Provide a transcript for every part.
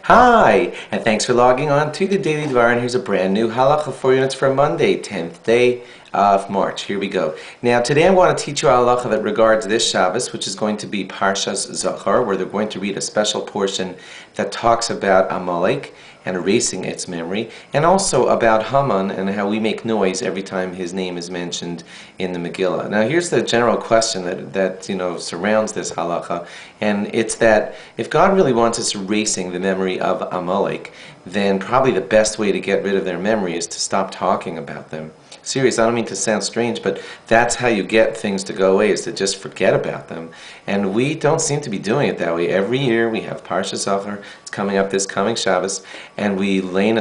Hi, and thanks for logging on to the Daily Dvar, and here's a brand new Halacha for you. It's for Monday, 10th day of March. Here we go. Now, today I want to teach you a Halacha that regards this Shabbos, which is going to be Parshas Zachar, where they're going to read a special portion that talks about Amalek and erasing its memory, and also about Haman and how we make noise every time his name is mentioned in the Megillah. Now, here's the general question that surrounds this Halacha, and it's that if God really wants us erasing the memory of Amalek, then probably the best way to get rid of their memory is to stop talking about them. Serious, I don't mean to sound strange, but that's how you get things to go away, is to just forget about them. And we don't seem to be doing it that way. Every year we have Parshas Zachar, it's coming up this coming Shabbos, and we read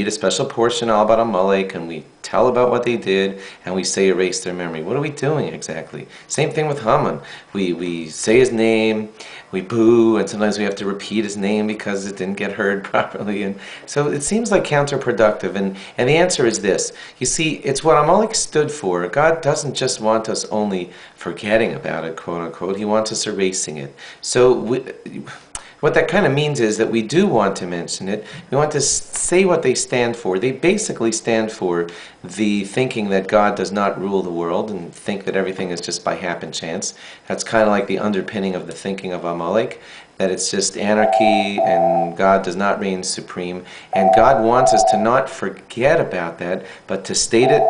a special portion all about Amalek, and we tell about what they did, and we say erase their memory. What are we doing exactly? Same thing with Haman. We say his name, we boo, and sometimes we have to repeat his name because it didn't get heard properly. And so it seems like counterproductive. And the answer is this. You see, it's what Amalek stood for. God doesn't just want us only forgetting about it, quote unquote. He wants us erasing it. So what that kind of means is that we do want to mention it. We want to say what they stand for. They basically stand for the thinking that God does not rule the world and think that everything is just by happen chance. That's kind of like the underpinning of the thinking of Amalek, that it's just anarchy and God does not reign supreme. And God wants us to not forget about that, but to state it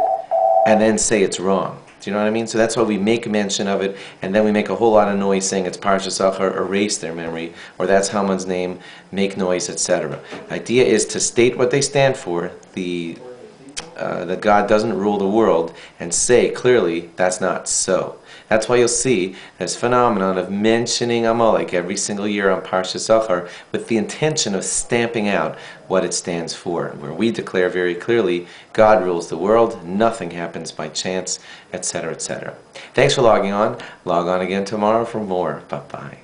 and then say it's wrong. Do you know what I mean? So that's why we make mention of it, and then we make a whole lot of noise saying it's Parshas Zachar, erase their memory, or that's Haman's name, make noise, etc. The idea is to state what they stand for, that God doesn't rule the world, and say clearly that's not so. That's why you'll see this phenomenon of mentioning Amalek every single year on Parshas Zachar with the intention of stamping out what it stands for, where we declare very clearly God rules the world, nothing happens by chance, etc., etc. Thanks for logging on. Log on again tomorrow for more. Bye-bye.